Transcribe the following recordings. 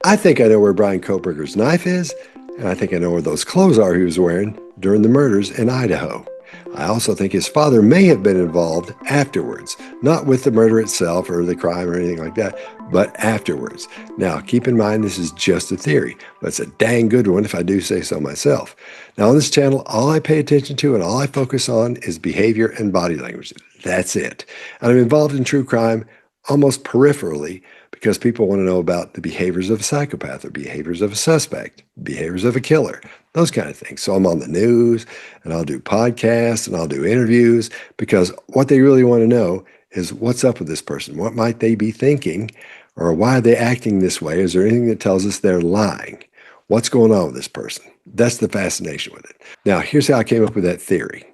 I think I know where Bryan Kohberger's knife is, and I think I know where those clothes are he was wearing during the murders in Idaho. I also think his father may have been involved afterwards, not with the murder itself or the crime or anything like that, but afterwards. Now, keep in mind this is just a theory, but it's a dang good one if I do say so myself. Now, on this channel, all I pay attention to and all I focus on is behavior and body language. That's it. And I'm involved in true crime almost peripherally because people want to know about the behaviors of a psychopath or behaviors of a suspect, behaviors of a killer, those kind of things. So I'm on the news and I'll do podcasts and I'll do interviews because what they really want to know is what's up with this person? What might they be thinking? Or why are they acting this way? Is there anything that tells us they're lying? What's going on with this person? That's the fascination with it. Now, here's how I came up with that theory.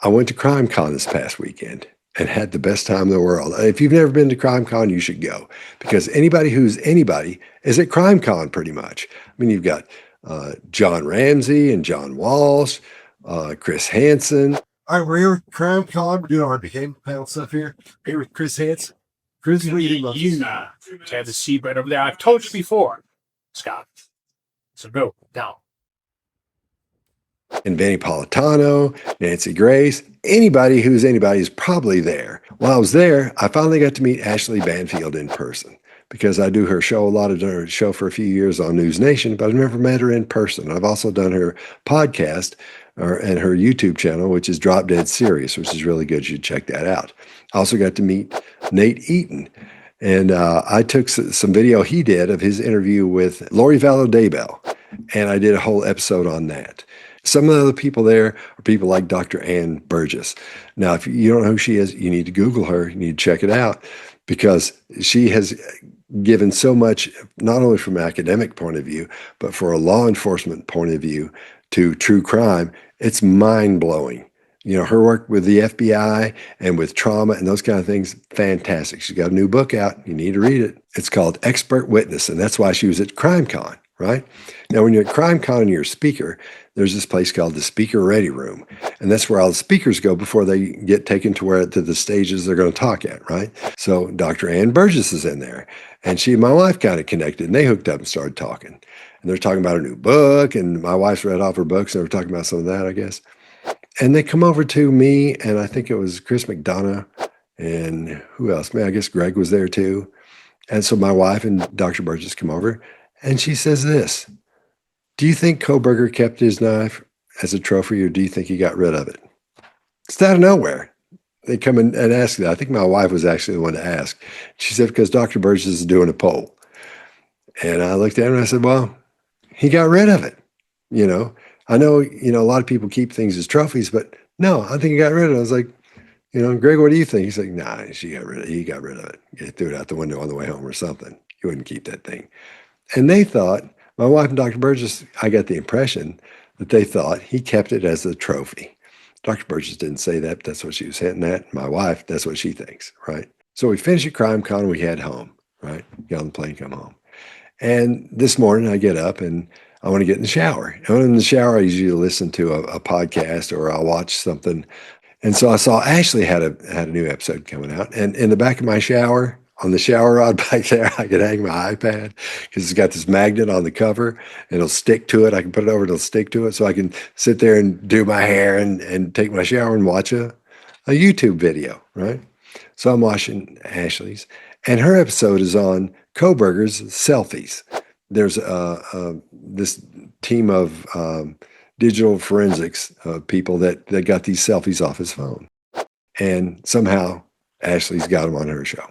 I went to CrimeCon this past weekend and had the best time in the world. If you've never been to CrimeCon, you should go because anybody who's anybody is at CrimeCon pretty much. I mean, you've got John Ramsey and John Walsh, Chris Hansen. All right, we're here with CrimeCon. We're doing our behavior panel stuff here. Here with Chris Hansen. Chris, what are you doing? You have the seat right over there. I've told you before, Scott. So go now. And Vinnie Politano, Nancy Grace, anybody who's anybody is probably there. While I was there, I finally got to meet Ashley Banfield in person because I do her show a lot. I've done her show for a few years on News Nation, but I've never met her in person. I've also done her podcast and her YouTube channel, which is Drop Dead Serious, which is really good. You should check that out. I also got to meet Nate Eaton. And I took some video he did of his interview with Lori Vallow Daybell, and I did a whole episode on that. Some of the other people there are people like Dr. Ann Burgess. Now, if you don't know who she is, you need to Google her. You need to check it out because she has given so much, not only from an academic point of view, but for a law enforcement point of view to true crime. It's mind-blowing. You know, her work with the FBI and with trauma and those kind of things, fantastic. She's got a new book out. You need to read it. It's called Expert Witness, and that's why she was at CrimeCon, right? Now, when you're at CrimeCon and you're a speaker, there's this place called the Speaker Ready Room, and that's where all the speakers go before they get taken to the stages they're going to talk at, right? So Dr. Ann Burgess is in there, and she and my wife kind of connected, and they hooked up and started talking. And they're talking about her new book, and my wife's read off her books, and they were talking about some of that, I guess. And they come over to me, and I think it was Chris McDonough, and who else? Man, I guess Greg was there too. And so my wife and Dr. Burgess come over, and she says this: do you think Kohberger kept his knife as a trophy, or do you think he got rid of it? It's out of nowhere. They come in and ask that. I think my wife was actually the one to ask. She said, because Dr. Burgess is doing a poll. And I looked at him and I said, well, he got rid of it. You know, I know, a lot of people keep things as trophies, but no, I think he got rid of it. I was like, Greg, what do you think? He's like, nah, he got rid of it. He threw it out the window on the way home or something. He wouldn't keep that thing. And they thought, my wife and Dr. Burgess, I got the impression that they thought he kept it as a trophy. Dr. Burgess didn't say that, but that's what she was hinting at. My wife, that's what she thinks, right? So we finished at CrimeCon and we head home, right? Get on the plane, come home. And this morning I get up and I want to get in the shower. And when I'm in the shower, I usually listen to a podcast or I'll watch something. And so I saw Ashley had a new episode coming out. And in the back of my shower, on the shower rod back there, I could hang my iPad because it's got this magnet on the cover and it'll stick to it. I can put it over, it'll stick to it. So I can sit there and do my hair and take my shower and watch a YouTube video, right? So I'm watching Ashley's, and her episode is on Kohberger's selfies. There's this team of digital forensics people that got these selfies off his phone. And somehow Ashley's got them on her show.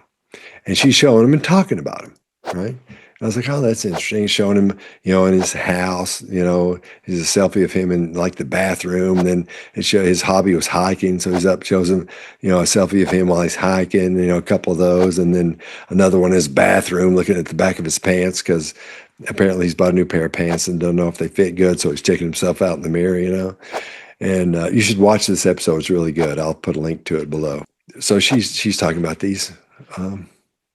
And she's showing him and talking about him, right? And I was like, oh, that's interesting. Showing him, in his house, he's a selfie of him in like the bathroom. And then his hobby was hiking. So he's up, shows him, a selfie of him while he's hiking, a couple of those. And then another one in his bathroom looking at the back of his pants because apparently he's bought a new pair of pants and don't know if they fit good. So he's checking himself out in the mirror, And you should watch this episode. It's really good. I'll put a link to it below. So she's talking about these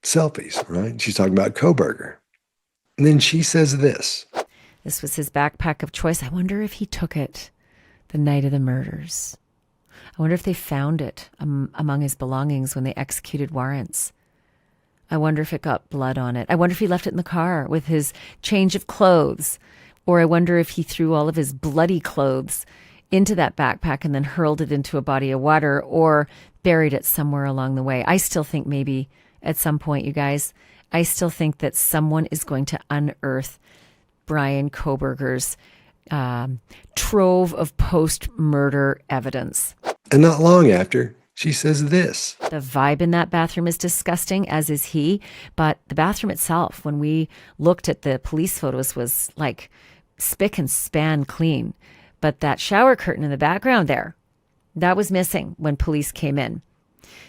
selfies, right? She's talking about Kohberger. And then she says this. This was his backpack of choice. I wonder if he took it the night of the murders. I wonder if they found it among his belongings when they executed warrants. I wonder if it got blood on it. I wonder if he left it in the car with his change of clothes. Or I wonder if he threw all of his bloody clothes into that backpack and then hurled it into a body of water or buried it somewhere along the way. I still think maybe at some point, you guys, I still think that someone is going to unearth Bryan Kohberger's trove of post-murder evidence. And not long after, she says this. The vibe in that bathroom is disgusting, as is he. But the bathroom itself, when we looked at the police photos, was like spick and span clean. But that shower curtain in the background there, that was missing when police came in.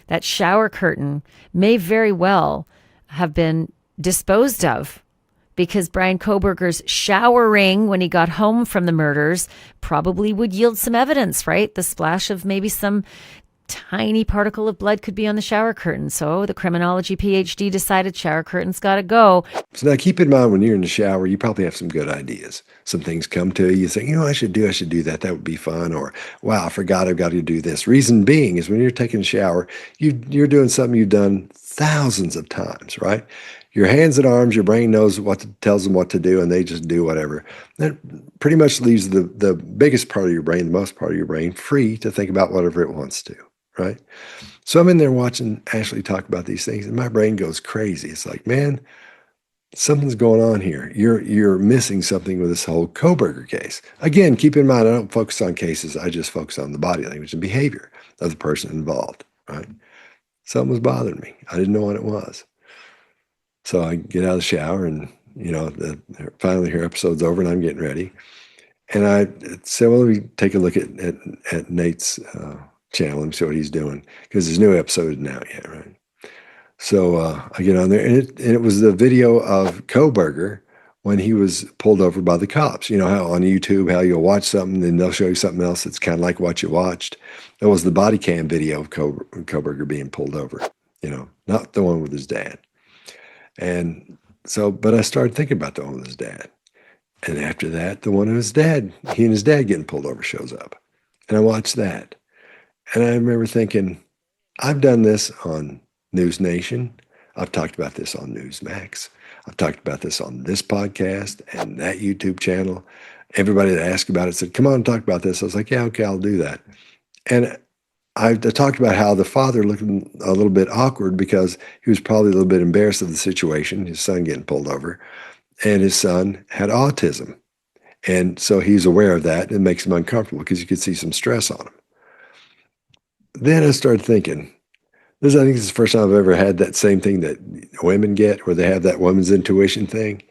That shower curtain may very well have been disposed of because Bryan Kohberger's showering when he got home from the murders probably would yield some evidence, right? The splash of maybe some tiny particle of blood could be on the shower curtain. So the criminology PhD decided shower curtain's got to go. So now keep in mind when you're in the shower, you probably have some good ideas. Some things come to you. You think, I should do that. That would be fun. Or, wow, I forgot I've got to do this. Reason being is when you're taking a shower, you're doing something you've done thousands of times, right? Your hands and arms, your brain knows tells them what to do, and they just do whatever. That pretty much leaves the biggest part of your brain, the most part of your brain, free to think about whatever it wants to, right? So I'm in there watching Ashley talk about these things, and my brain goes crazy. It's like, man, something's going on here. You're missing something with this whole Kohberger case. Again, keep in mind, I don't focus on cases. I just focus on the body language and behavior of the person involved, right? Something was bothering me. I didn't know what it was. So I get out of the shower and, finally her episode's over and I'm getting ready. And I said, well, let me take a look at Nate's channel and see what he's doing because his new episode isn't out yet, right? So I get on there and it was the video of Kohberger when he was pulled over by the cops. You know how on YouTube, how you'll watch something and they'll show you something else that's kind of like what you watched. That was the body cam video of Kohberger being pulled over, not the one with his dad. And so, but I started thinking about the one with his dad. And after that, the one of his dad, he and his dad getting pulled over shows up. And I watched that. And I remember thinking, I've done this on News Nation. I've talked about this on Newsmax. I've talked about this on this podcast and that YouTube channel. Everybody that asked about it said, come on, talk about this. I was like, yeah, okay, I'll do that. And I talked about how the father looked a little bit awkward because he was probably a little bit embarrassed of the situation, his son getting pulled over, and his son had autism. And so he's aware of that. And it makes him uncomfortable because you could see some stress on him. Then I started thinking, I think this is the first time I've ever had that same thing that women get, where they have that woman's intuition thing.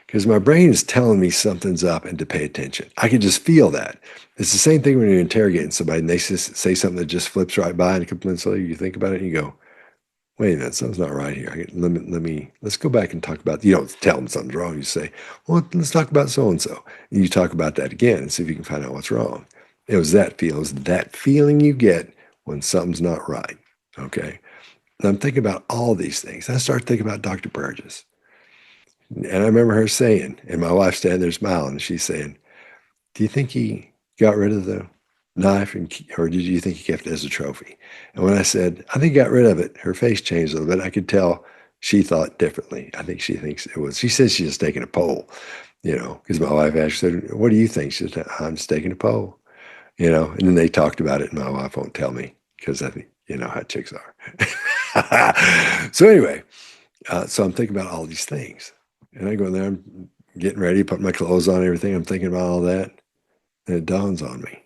Because my brain is telling me something's up and to pay attention. I can just feel that. It's the same thing when you're interrogating somebody and they say something that just flips right by, and a couple minutes later you think about it and you go, wait a minute, something's not right here. Let's go back and talk about, you don't tell them something's wrong. You say, well, let's talk about so-and-so. And you talk about that again and see if you can find out what's wrong. It was that feeling you get when something's not right, okay? And I'm thinking about all these things. I started thinking about Dr. Burgess. And I remember her saying, and my wife standing there smiling, and she's saying, do you think he got rid of the knife, or did you think he kept it as a trophy? And when I said, I think he got rid of it, her face changed a little bit. I could tell she thought differently. I think she thinks it was, she says she's just taking a poll, because my wife actually said, what do you think? She said, I'm just taking a poll, and then they talked about it, and my wife won't tell me because I think, how chicks are. So anyway, so I'm thinking about all these things. And I go in there, I'm getting ready, put my clothes on, everything. I'm thinking about all that. And it dawns on me.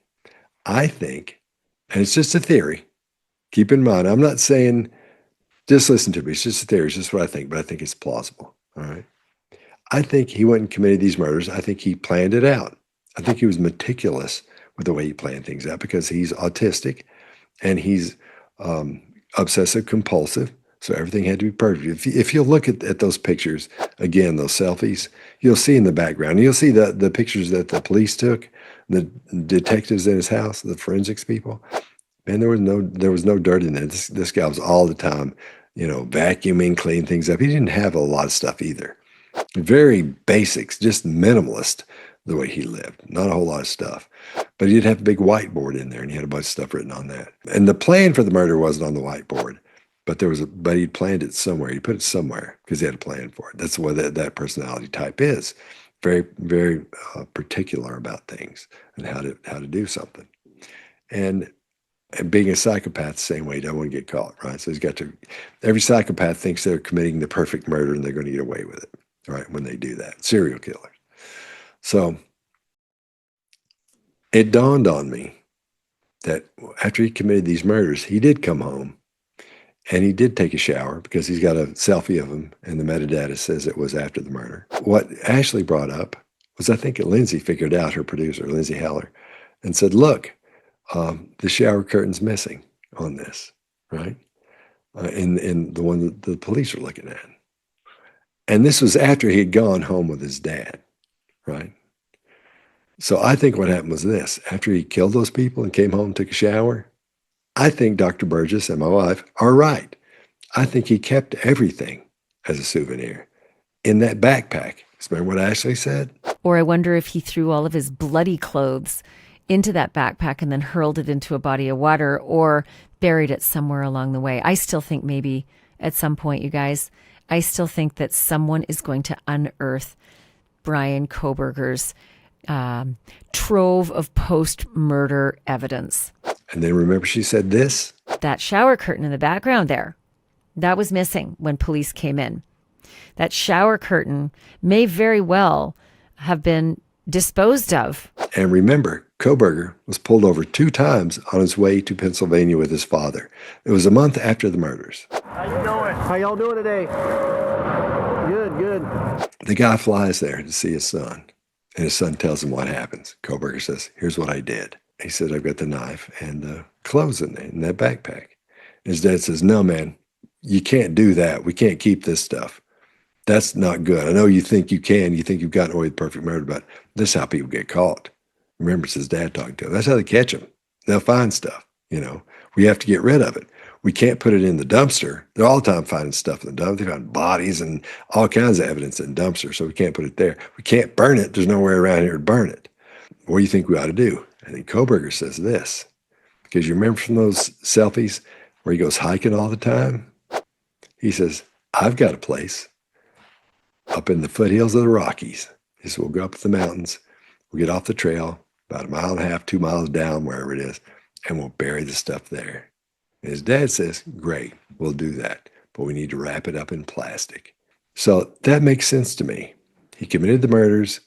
I think, and it's just a theory. Keep in mind, I'm not saying, just listen to me. It's just a theory. It's just what I think, but I think it's plausible. All right. I think he went and committed these murders. I think he planned it out. I think he was meticulous with the way he planned things out because he's autistic and he's obsessive compulsive. So everything had to be perfect. If you look at those pictures, again, those selfies, you'll see in the background, you'll see the pictures that the police took, the detectives in his house, the forensics people. Man, there was no dirt in there. This guy was all the time, vacuuming, cleaning things up. He didn't have a lot of stuff either. Very basics, just minimalist the way he lived. Not a whole lot of stuff. But he did have a big whiteboard in there, and he had a bunch of stuff written on that. And the plan for the murder wasn't on the whiteboard. but he'd planned it somewhere. He put it somewhere because he had a plan for it. That's what that personality type is. Very, very particular about things and how to do something. And being a psychopath, the same way, you don't want to get caught, right? So every psychopath thinks they're committing the perfect murder and they're going to get away with it, right? When they do that, serial killers. So it dawned on me that after he committed these murders, he did come home and he did take a shower because he's got a selfie of him and the metadata says it was after the murder. What Ashley brought up was, I think Lindsay figured out, her producer, Lindsay Heller, and said, look, the shower curtain's missing on this, right? In the one that the police are looking at. And this was after he had gone home with his dad, right? So I think what happened was this. After he killed those people and came home and took a shower, I think Dr. Burgess and my wife are right. I think he kept everything as a souvenir in that backpack. Remember what Ashley said? Or I wonder if he threw all of his bloody clothes into that backpack and then hurled it into a body of water or buried it somewhere along the way. I still think maybe at some point, you guys, I still think that someone is going to unearth Bryan Kohberger's trove of post-murder evidence. And then remember she said this? That shower curtain in the background there, that was missing when police came in. That shower curtain may very well have been disposed of. And remember, Kohberger was pulled over 2 times on his way to Pennsylvania with his father. It was a month after the murders. How you doing? How y'all doing today? Good, good. The guy flies there to see his son, and his son tells him what happens. Kohberger says, here's what I did. He said, I've got the knife and clothes in that backpack. And his dad says, no, man, you can't do that. We can't keep this stuff. That's not good. I know you think you can. You think you've gotten away with perfect murder, but this is how people get caught. Remember, it's his dad talking to him. That's how they catch them. They'll find stuff, you know. We have to get rid of it. We can't put it in the dumpster. They're all the time finding stuff in the dumpster. They find bodies and all kinds of evidence in dumpsters, so we can't put it there. We can't burn it. There's nowhere around here to burn it. What do you think we ought to do? I think Kohberger says this, because you remember from those selfies where he goes hiking all the time? He says, I've got a place up in the foothills of the Rockies. He said, we'll go up the mountains. We'll get off the trail, about 1.5 miles, 2 miles down, wherever it is, and we'll bury the stuff there. And his dad says, great, we'll do that, but we need to wrap it up in plastic. So that makes sense to me. He committed the murders,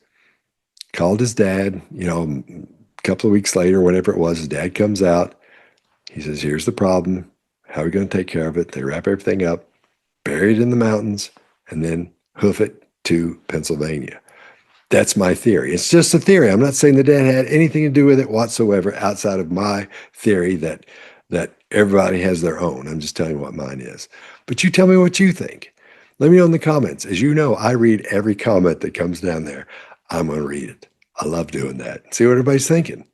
called his dad, you know, a couple of weeks later, whatever it was, his dad comes out. He says, here's the problem. How are we going to take care of it? They wrap everything up, bury it in the mountains, and then hoof it to Pennsylvania. That's my theory. It's just a theory. I'm not saying the dad had anything to do with it whatsoever outside of my theory that everybody has their own. I'm just telling you what mine is. But you tell me what you think. Let me know in the comments. As you know, I read every comment that comes down there. I'm going to read it. I love doing that. See what everybody's thinking,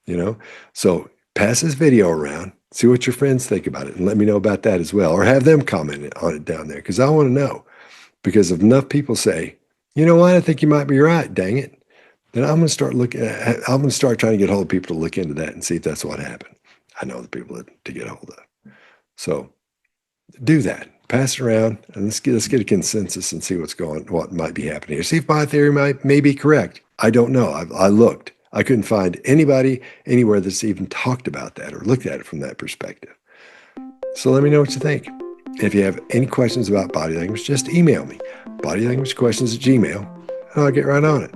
you know? So pass this video around. See what your friends think about it and let me know about that as well. Or have them comment on it down there because I want to know. Because if enough people say, you know what, I think you might be right, dang it, then I'm going to start trying to get hold of people to look into that and see if that's what happened. I know the people to get hold of. So do that. Pass it around and let's get a consensus and see what might be happening here. See if my theory may be correct. I don't know. I looked. I couldn't find anybody anywhere that's even talked about that or looked at it from that perspective. So let me know what you think. If you have any questions about body language, just email me, bodylanguagequestions@gmail.com, and I'll get right on it.